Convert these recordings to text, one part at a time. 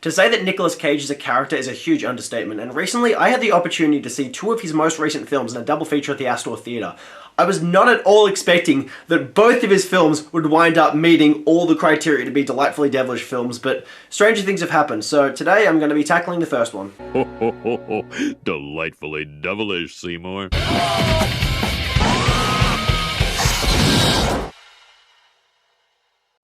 To say that Nicolas Cage is a character is a huge understatement, and recently I had the opportunity to see two of his most recent films in a double feature at the Astor Theatre. I was not at all expecting that both of his films would wind up meeting all the criteria to be delightfully devilish films, but stranger things have happened, so today I'm going to be tackling the first one. Ho ho ho ho! Delightfully devilish, Seymour.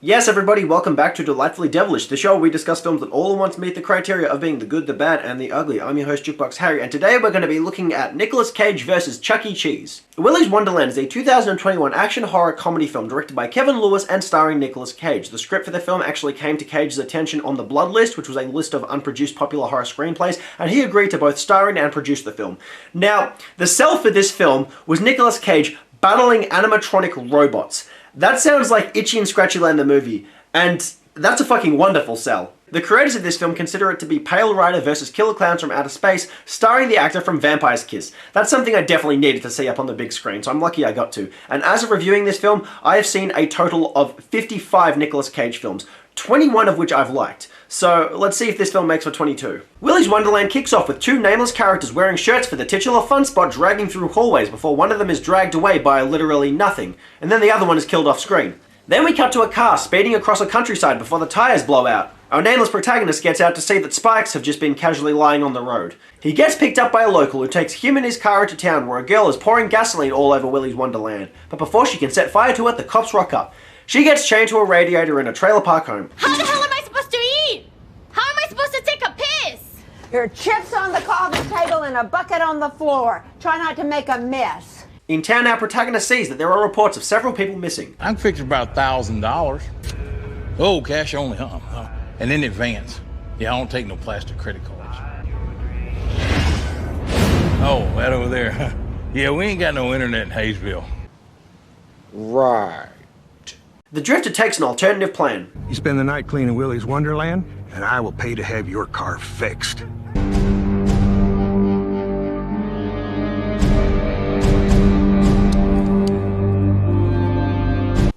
Yes everybody, welcome back to Delightfully Devilish, the show where we discuss films that all at once meet the criteria of being the good, the bad, and the ugly. I'm your host Jukebox Harry, and today we're going to be looking at Nicolas Cage vs. Chuck E. Cheese. Willy's Wonderland is a 2021 action horror comedy film directed by Kevin Lewis and starring Nicolas Cage. The script for the film actually came to Cage's attention on the Blood List, which was a list of unproduced popular horror screenplays, and he agreed to both star in and produce the film. Now, the sell for this film was Nicolas Cage battling animatronic robots. That sounds like Itchy and Scratchy Land the movie, and that's a fucking wonderful sell. The creators of this film consider it to be Pale Rider vs. Killer Clowns from Outer Space, starring the actor from Vampire's Kiss. That's something I definitely needed to see up on the big screen, so I'm lucky I got to. And as of reviewing this film, I have seen a total of 55 Nicolas Cage films, 21 of which I've liked. So let's see if this film makes for 22. Willy's Wonderland kicks off with two nameless characters wearing shirts for the titular fun spot dragging through hallways before one of them is dragged away by literally nothing, and then the other one is killed off screen. Then we cut to a car speeding across a countryside before the tires blow out. Our nameless protagonist gets out to see that spikes have just been casually lying on the road. He gets picked up by a local who takes him and his car into town where a girl is pouring gasoline all over Willy's Wonderland. But before she can set fire to it, the cops rock up. She gets chained to a radiator in a trailer park home. How the hell am I supposed to eat? How am I supposed to take a piss? There are chips on the coffee table and a bucket on the floor. Try not to make a mess. In town, our protagonist sees that there are reports of several people missing. I can fix about $1,000. Oh, cash only, huh? And in advance. Yeah, I don't take no plastic credit cards. Oh, that over there. Yeah, we ain't got no internet in Hayesville. Right. The Drifter takes an alternative plan. You spend the night cleaning Willy's Wonderland, and I will pay to have your car fixed.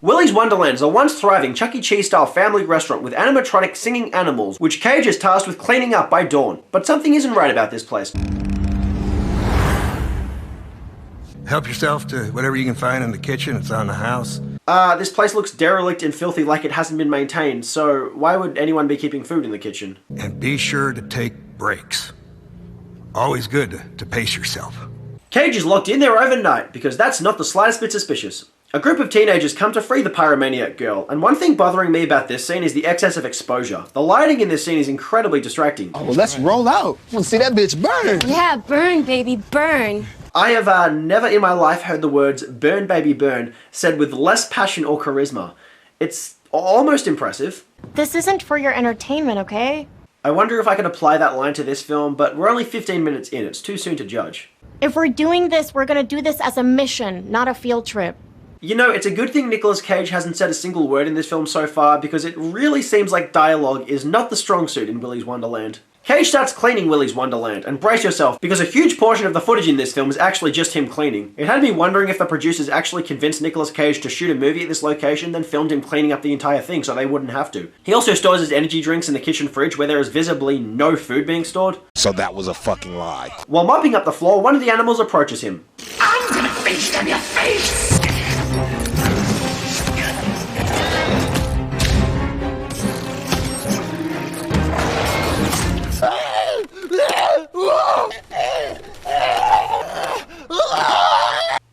Willy's Wonderland is a once thriving Chuck E. Cheese-style family restaurant with animatronic singing animals, which Cage is tasked with cleaning up by dawn. But something isn't right about this place. Help yourself to whatever you can find in the kitchen. It's on the house. This place looks derelict and filthy like it hasn't been maintained, so why would anyone be keeping food in the kitchen? And be sure to take breaks. Always good to pace yourself. Cage is locked in there overnight, because that's not the slightest bit suspicious. A group of teenagers come to free the pyromaniac girl, and one thing bothering me about this scene is the excess of exposure. The lighting in this scene is incredibly distracting. Oh, well, let's roll out. I want to see that bitch burn. Yeah, burn, baby, burn. I have never in my life heard the words "burn baby burn" said with less passion or charisma. It's almost impressive. This isn't for your entertainment, okay? I wonder if I can apply that line to this film, but we're only 15 minutes in, it's too soon to judge. If we're doing this, we're gonna do this as a mission, not a field trip. You know, it's a good thing Nicolas Cage hasn't said a single word in this film so far, because it really seems like dialogue is not the strong suit in Willy's Wonderland. Cage starts cleaning Willy's Wonderland, and brace yourself, because a huge portion of the footage in this film is actually just him cleaning. It had me wondering if the producers actually convinced Nicolas Cage to shoot a movie at this location, then filmed him cleaning up the entire thing so they wouldn't have to. He also stores his energy drinks in the kitchen fridge where there is visibly no food being stored. So that was a fucking lie. While mopping up the floor, one of the animals approaches him. I'm gonna feast on your face!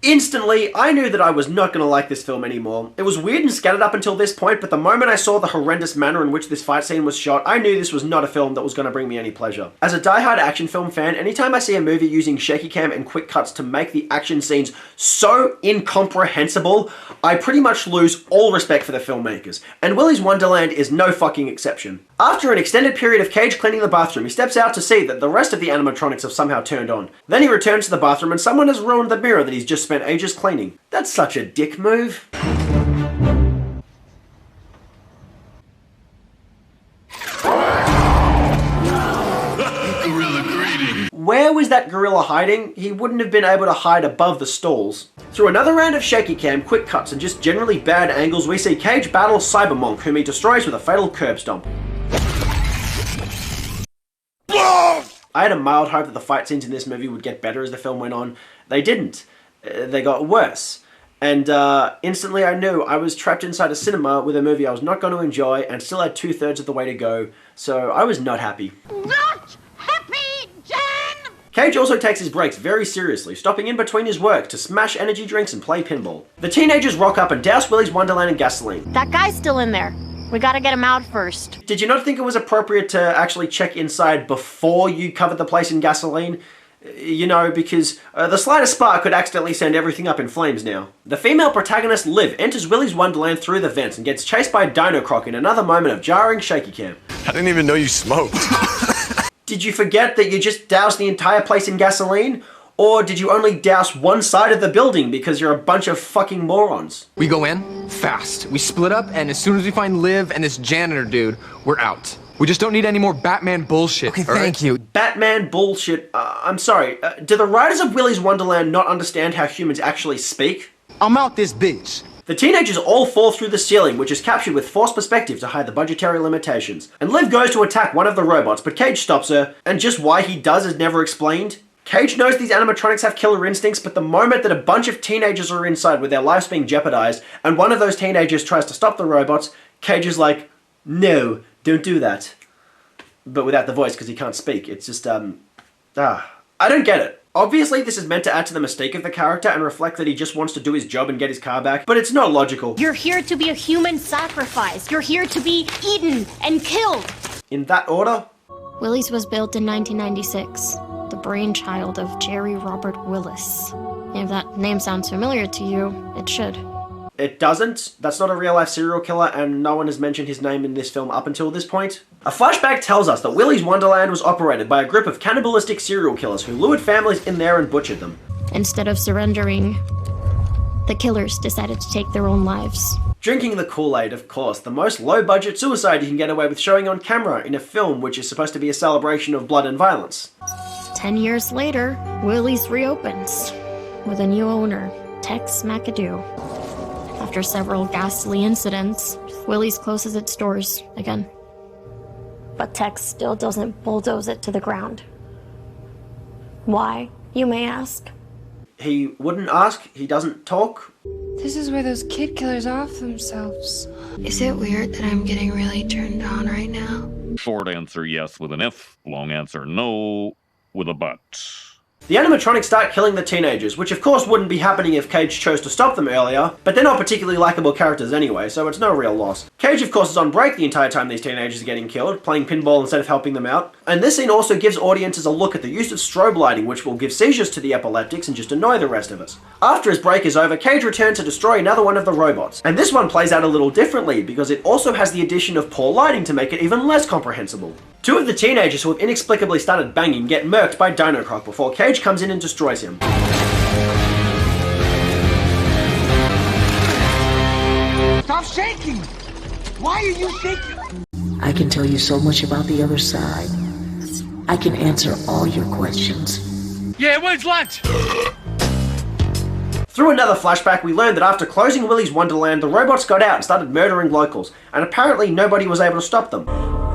Instantly, I knew that I was not going to like this film anymore. It was weird and scattered up until this point, but the moment I saw the horrendous manner in which this fight scene was shot, I knew this was not a film that was going to bring me any pleasure. As a die-hard action film fan, anytime I see a movie using shaky cam and quick cuts to make the action scenes so incomprehensible, I pretty much lose all respect for the filmmakers. And Willy's Wonderland is no fucking exception. After an extended period of Cage cleaning the bathroom, he steps out to see that the rest of the animatronics have somehow turned on. Then he returns to the bathroom and someone has ruined the mirror that he's just spent ages cleaning. That's such a dick move. Gorilla greeting. Where was that gorilla hiding? He wouldn't have been able to hide above the stalls. Through another round of shaky cam, quick cuts, and just generally bad angles, we see Cage battle Cybermonk, whom he destroys with a fatal curb stomp. I had a mild hope that the fight scenes in this movie would get better as the film went on. They didn't. They got worse. And instantly I knew I was trapped inside a cinema with a movie I was not going to enjoy and still had 2/3 of the way to go, so I was not happy. Not happy, Jan! Cage also takes his breaks very seriously, stopping in between his work to smash energy drinks and play pinball. The teenagers rock up and douse Willy's Wonderland in gasoline. That guy's still in there. We gotta get him out first. Did you not think it was appropriate to actually check inside before you covered the place in gasoline? You know, because the slightest spark could accidentally send everything up in flames now. The female protagonist, Liv, enters Willy's Wonderland through the vents and gets chased by Dino Croc in another moment of jarring shaky cam. I didn't even know you smoked. Did you forget that you just doused the entire place in gasoline? Or did you only douse one side of the building because you're a bunch of fucking morons? We go in, fast. We split up, and as soon as we find Liv and this janitor dude, we're out. We just don't need any more Batman bullshit. Okay, thank you. Batman bullshit. I'm sorry. Do the writers of Willy's Wonderland not understand how humans actually speak? I'm out this bitch. The teenagers all fall through the ceiling, which is captured with forced perspective to hide the budgetary limitations. And Liv goes to attack one of the robots, but Cage stops her, and just why he does is never explained. Cage knows these animatronics have killer instincts, but the moment that a bunch of teenagers are inside with their lives being jeopardized, and one of those teenagers tries to stop the robots, Cage is like, no, don't do that. But without the voice, because he can't speak. It's just, I don't get it. Obviously, this is meant to add to the mystique of the character and reflect that he just wants to do his job and get his car back, but it's not logical. You're here to be a human sacrifice. You're here to be eaten and killed. In that order? Willy's was built in 1996. The brainchild of Jerry Robert Willis. If that name sounds familiar to you, it should. It doesn't. That's not a real-life serial killer, and no one has mentioned his name in this film up until this point. A flashback tells us that Willy's Wonderland was operated by a group of cannibalistic serial killers who lured families in there and butchered them. Instead of surrendering, the killers decided to take their own lives. Drinking the Kool-Aid, of course, the most low-budget suicide you can get away with showing on camera in a film which is supposed to be a celebration of blood and violence. 10 years later, Willy's reopens with a new owner, Tex McAdoo. After several ghastly incidents, Willy's closes its doors again. But Tex still doesn't bulldoze it to the ground. Why, you may ask? He wouldn't ask, he doesn't talk. This is where those kid killers off themselves. Is it weird that I'm getting really turned on right now? Short answer yes with an if, long answer no with a but. The animatronics start killing the teenagers, which of course wouldn't be happening if Cage chose to stop them earlier, but they're not particularly likable characters anyway, so it's no real loss. Cage of course is on break the entire time these teenagers are getting killed, playing pinball instead of helping them out. And this scene also gives audiences a look at the use of strobe lighting, which will give seizures to the epileptics and just annoy the rest of us. After his break is over, Cage returns to destroy another one of the robots. And this one plays out a little differently, because it also has the addition of poor lighting to make it even less comprehensible. Two of the teenagers who have inexplicably started banging get murked by Dino Croc before Cage comes in and destroys him. Stop shaking! Why are you shaking? I can tell you so much about the other side. I can answer all your questions. Yeah, when's lunch? Through another flashback, we learned that after closing Willy's Wonderland, the robots got out and started murdering locals, and apparently nobody was able to stop them.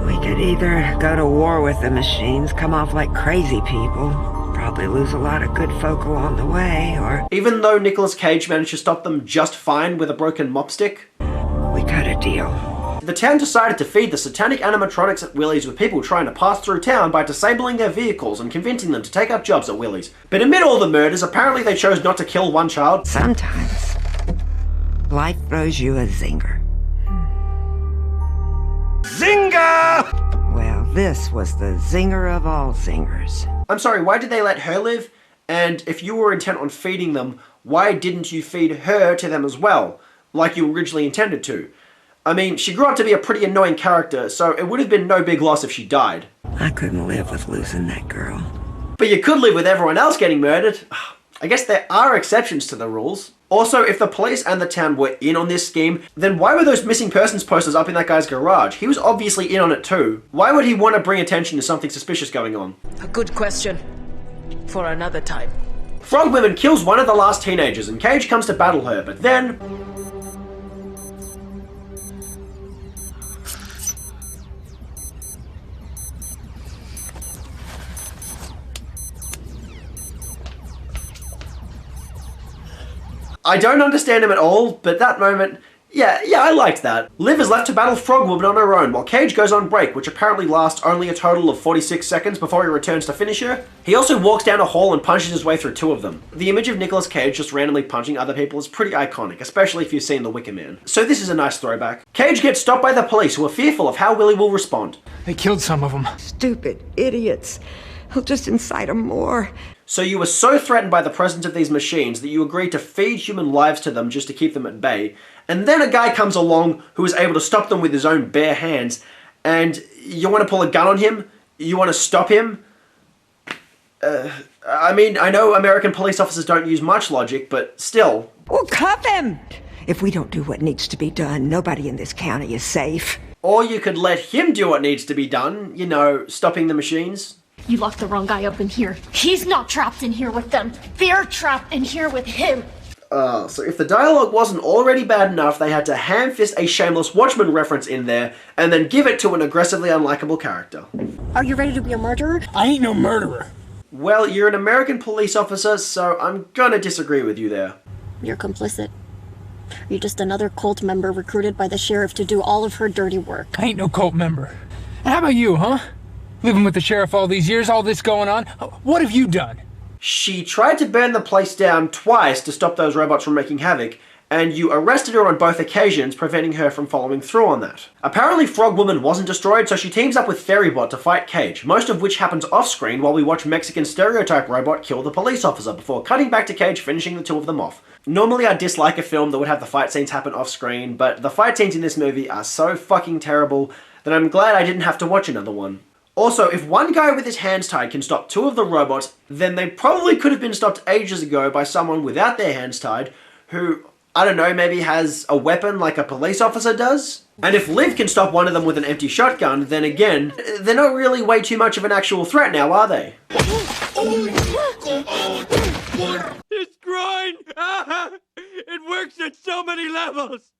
We could either go to war with the machines, come off like crazy people, probably lose a lot of good folk along the way, or... Even though Nicolas Cage managed to stop them just fine with a broken mop stick, we cut a deal. The town decided to feed the satanic animatronics at Willy's with people trying to pass through town by disabling their vehicles and convincing them to take up jobs at Willy's. But amid all the murders, apparently they chose not to kill one child. Sometimes, life throws you a zinger. Zinger! Well, this was the zinger of all zingers. I'm sorry, why did they let her live? And if you were intent on feeding them, why didn't you feed her to them as well, like you originally intended to? I mean, she grew up to be a pretty annoying character, so it would have been no big loss if she died. I couldn't live with losing that girl. But you could live with everyone else getting murdered. I guess there are exceptions to the rules. Also, if the police and the town were in on this scheme, then why were those missing persons posters up in that guy's garage? He was obviously in on it too. Why would he want to bring attention to something suspicious going on? A good question. For another time. Frogwoman kills one of the last teenagers and Cage comes to battle her, but then... I don't understand him at all, but that moment, yeah, I liked that. Liv is left to battle Frog Woman on her own while Cage goes on break, which apparently lasts only a total of 46 seconds before he returns to finish her. He also walks down a hall and punches his way through 2 of them. The image of Nicolas Cage just randomly punching other people is pretty iconic, especially if you've seen The Wicker Man. So this is a nice throwback. Cage gets stopped by the police, who are fearful of how Willy will respond. They killed some of them. Stupid idiots. He'll just incite them more. So you were so threatened by the presence of these machines that you agreed to feed human lives to them just to keep them at bay, and then a guy comes along who is able to stop them with his own bare hands, and you want to pull a gun on him? You want to stop him? I mean, I know American police officers don't use much logic, but still. Well, cuff him! If we don't do what needs to be done, nobody in this county is safe. Or you could let him do what needs to be done, you know, stopping the machines. You locked the wrong guy up in here. He's not trapped in here with them. They're trapped in here with him. So if the dialogue wasn't already bad enough, they had to ham-fist a Shameless Watchman reference in there, and then give it to an aggressively unlikable character. Are you ready to be a murderer? I ain't no murderer. Well, you're an American police officer, so I'm gonna disagree with you there. You're complicit. You're just another cult member recruited by the sheriff to do all of her dirty work. I ain't no cult member. And how about you, huh? Living with the sheriff all these years, all this going on. What have you done? She tried to burn the place down twice to stop those robots from wreaking havoc, and you arrested her on both occasions, preventing her from following through on that. Apparently Frog Woman wasn't destroyed, so she teams up with Ferrybot to fight Cage, most of which happens off-screen while we watch Mexican stereotype robot kill the police officer before cutting back to Cage finishing the 2 of them off. Normally I dislike a film that would have the fight scenes happen off-screen, but the fight scenes in this movie are so fucking terrible that I'm glad I didn't have to watch another one. Also, if one guy with his hands tied can stop 2 of the robots, then they probably could have been stopped ages ago by someone without their hands tied, who, I don't know, maybe has a weapon like a police officer does? And if Liv can stop one of them with an empty shotgun, then again, they're not really way too much of an actual threat now, are they? It's groin! It works at so many levels!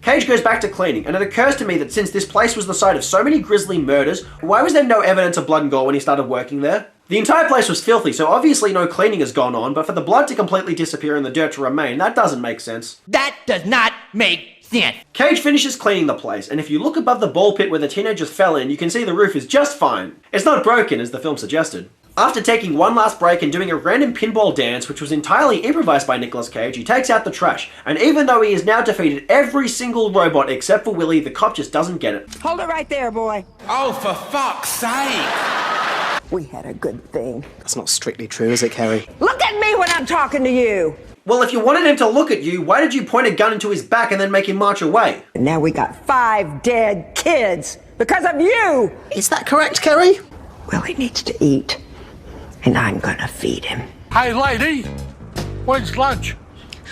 Cage goes back to cleaning, and it occurs to me that since this place was the site of so many grisly murders, why was there no evidence of blood and gore when he started working there? The entire place was filthy, so obviously no cleaning has gone on, but for the blood to completely disappear and the dirt to remain, that doesn't make sense. That does not make sense. Cage finishes cleaning the place, and if you look above the ball pit where the teenagers fell in, you can see the roof is just fine. It's not broken, as the film suggested. After taking one last break and doing a random pinball dance, which was entirely improvised by Nicolas Cage, he takes out the trash, and even though he has now defeated every single robot except for Willy, the cop just doesn't get it. Hold it right there, boy. Oh, for fuck's sake! We had a good thing. That's not strictly true, is it, Carrie? Look at me when I'm talking to you! Well, if you wanted him to look at you, why did you point a gun into his back and then make him march away? And now we got 5 dead kids because of you! Is that correct, Carrie? Willie needs to eat, and I'm gonna feed him. Hey, lady! When's lunch?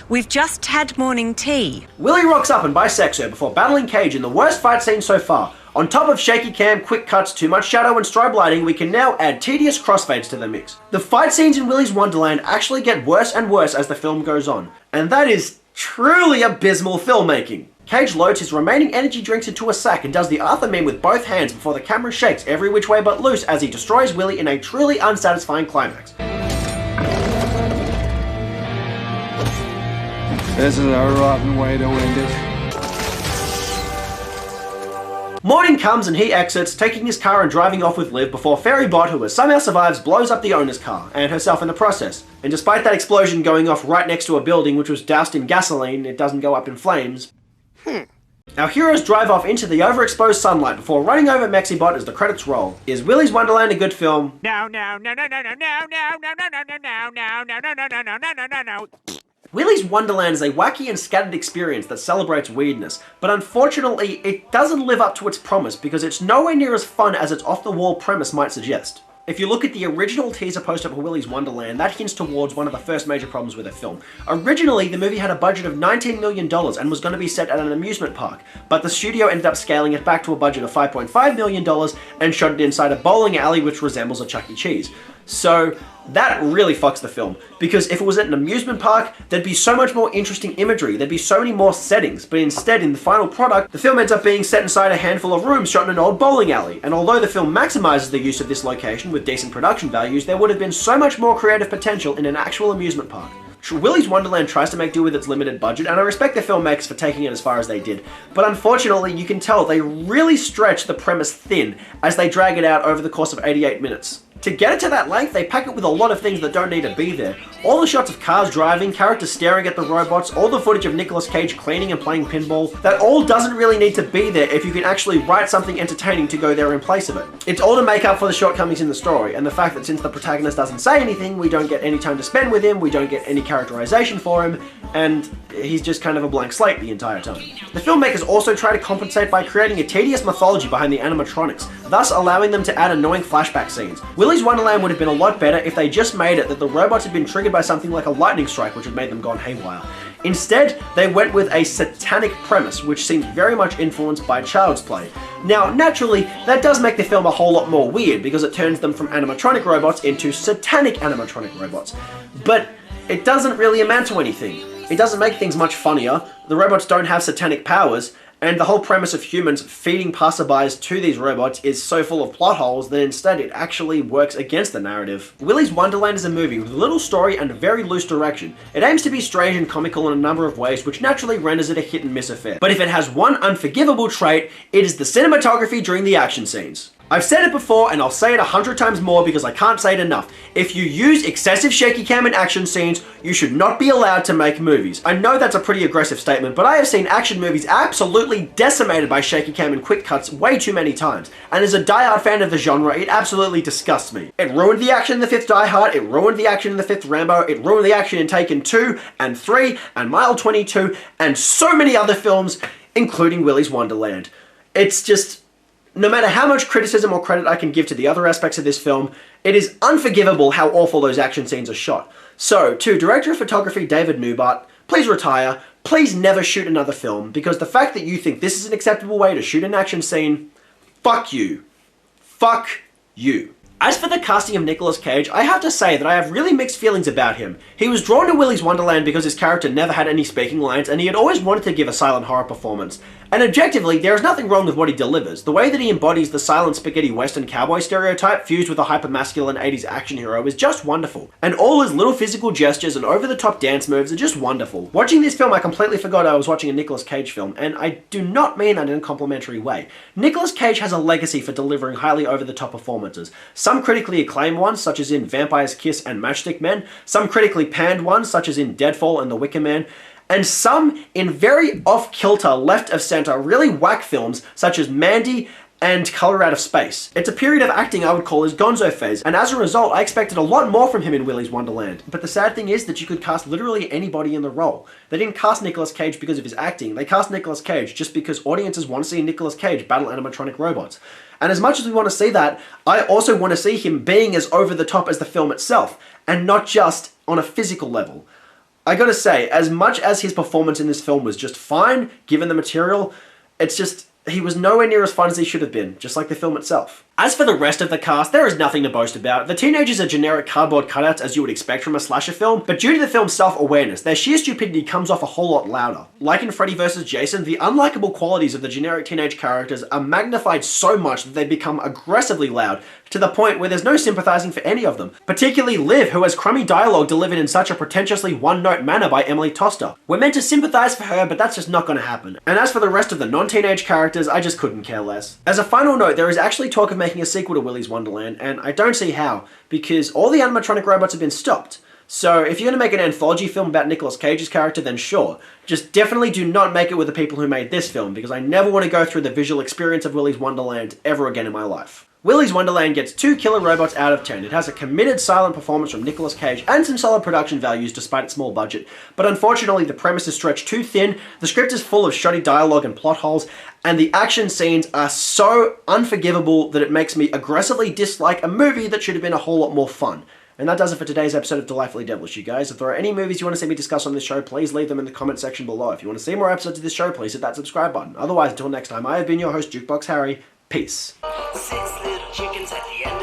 We've just had morning tea. Willy rocks up and bisects her before battling Cage in the worst fight scene so far. On top of shaky cam, quick cuts, too much shadow and strobe lighting, we can now add tedious crossfades to the mix. The fight scenes in Willy's Wonderland actually get worse and worse as the film goes on. And that is truly abysmal filmmaking. Cage loads his remaining energy drinks into a sack and does the Arthur meme with both hands before the camera shakes every which way but loose as he destroys Willy in a truly unsatisfying climax. This is a rotten way to end it. Morning comes and he exits, taking his car and driving off with Liv before Ferrybot, who somehow survives, blows up the owner's car, and herself in the process. And despite that explosion going off right next to a building which was doused in gasoline, it doesn't go up in flames. Our heroes drive off into the overexposed sunlight before running over Mexibot as the credits roll. Is Willy's Wonderland a good film? No. Willy's Wonderland is a wacky and scattered experience that celebrates weirdness, but unfortunately it doesn't live up to its promise because it's nowhere near as fun as its off-the-wall premise might suggest. If you look at the original teaser poster for Willy's Wonderland, that hints towards one of the first major problems with the film. Originally, the movie had a budget of $19 million and was going to be set at an amusement park, but the studio ended up scaling it back to a budget of $5.5 million and shot it inside a bowling alley which resembles a Chuck E. Cheese. So that really fucks the film, because if it was at an amusement park, there'd be so much more interesting imagery, there'd be so many more settings, but instead in the final product, the film ends up being set inside a handful of rooms shot in an old bowling alley, and although the film maximizes the use of this location with decent production values, there would have been so much more creative potential in an actual amusement park. Willy's Wonderland tries to make do with its limited budget, and I respect the filmmakers for taking it as far as they did, but unfortunately you can tell they really stretch the premise thin as they drag it out over the course of 88 minutes. To get it to that length, they pack it with a lot of things that don't need to be there. All the shots of cars driving, characters staring at the robots, all the footage of Nicolas Cage cleaning and playing pinball, that all doesn't really need to be there if you can actually write something entertaining to go there in place of it. It's all to make up for the shortcomings in the story, and the fact that since the protagonist doesn't say anything, we don't get any time to spend with him, we don't get any characterization for him, and he's just kind of a blank slate the entire time. The filmmakers also try to compensate by creating a tedious mythology behind the animatronics, thus allowing them to add annoying flashback scenes. Willy's Wonderland would have been a lot better if they just made it that the robots had been triggered by something like a lightning strike which had made them gone haywire. Instead, they went with a satanic premise, which seemed very much influenced by Child's Play. Now, naturally, that does make the film a whole lot more weird, because it turns them from animatronic robots into satanic animatronic robots. But it doesn't really amount to anything. It doesn't make things much funnier, the robots don't have satanic powers, and the whole premise of humans feeding passerbys to these robots is so full of plot holes that instead it actually works against the narrative. Willy's Wonderland is a movie with little story and very loose direction. It aims to be strange and comical in a number of ways, which naturally renders it a hit and miss affair. But if it has one unforgivable trait, it is the cinematography during the action scenes. I've said it before and I'll say it 100 times more because I can't say it enough. If you use excessive shaky cam in action scenes, you should not be allowed to make movies. I know that's a pretty aggressive statement, but I have seen action movies absolutely decimated by shaky cam and quick cuts way too many times. And as a die-hard fan of the genre, it absolutely disgusts me. It ruined the action in the 5th Die Hard, it ruined the action in the 5th Rambo, it ruined the action in Taken 2 and 3 and Mile 22 and so many other films, including Willy's Wonderland. It's just... no matter how much criticism or credit I can give to the other aspects of this film, it is unforgivable how awful those action scenes are shot. So, to Director of Photography David Newbart, please retire, please never shoot another film, because the fact that you think this is an acceptable way to shoot an action scene, fuck you. Fuck you. As for the casting of Nicolas Cage, I have to say that I have really mixed feelings about him. He was drawn to Willy's Wonderland because his character never had any speaking lines and he had always wanted to give a silent horror performance. And objectively, there is nothing wrong with what he delivers. The way that he embodies the silent spaghetti western cowboy stereotype fused with a hyper-masculine 80s action hero is just wonderful. And all his little physical gestures and over-the-top dance moves are just wonderful. Watching this film, I completely forgot I was watching a Nicolas Cage film, and I do not mean that in a complimentary way. Nicolas Cage has a legacy for delivering highly over-the-top performances. Some critically acclaimed ones, such as in Vampire's Kiss and Matchstick Men, some critically panned ones, such as in Deadfall and The Wicker Man, and some in very off-kilter, left-of-center, really whack films such as Mandy and Color Out of Space. It's a period of acting I would call his gonzo phase, and as a result I expected a lot more from him in Willy's Wonderland. But the sad thing is that you could cast literally anybody in the role. They didn't cast Nicolas Cage because of his acting, they cast Nicolas Cage just because audiences want to see Nicolas Cage battle animatronic robots. And as much as we want to see that, I also want to see him being as over the top as the film itself, and not just on a physical level. I gotta say, as much as his performance in this film was just fine, given the material, it's just, he was nowhere near as fun as he should have been, just like the film itself. As for the rest of the cast, there is nothing to boast about. The teenagers are generic cardboard cutouts as you would expect from a slasher film, but due to the film's self-awareness, their sheer stupidity comes off a whole lot louder. Like in Freddy vs. Jason, the unlikable qualities of the generic teenage characters are magnified so much that they become aggressively loud, to the point where there's no sympathizing for any of them. Particularly Liv, who has crummy dialogue delivered in such a pretentiously one-note manner by Emily Toster. We're meant to sympathize for her, but that's just not gonna happen. And as for the rest of the non-teenage characters, I just couldn't care less. As a final note, there is actually talk of making a sequel to Willy's Wonderland, and I don't see how, because all the animatronic robots have been stopped. So if you're gonna make an anthology film about Nicolas Cage's character, then sure. Just definitely do not make it with the people who made this film, because I never want to go through the visual experience of Willy's Wonderland ever again in my life. Willy's Wonderland gets 2 killer robots out of 10. It has a committed silent performance from Nicolas Cage and some solid production values despite its small budget. But unfortunately the premise is stretched too thin, the script is full of shoddy dialogue and plot holes, and the action scenes are so unforgivable that it makes me aggressively dislike a movie that should have been a whole lot more fun. And that does it for today's episode of Delightfully Devilish, you guys. If there are any movies you want to see me discuss on this show, please leave them in the comment section below. If you want to see more episodes of this show, please hit that subscribe button. Otherwise, until next time, I have been your host, Jukebox Harry. Peace. 6 little chickens at the end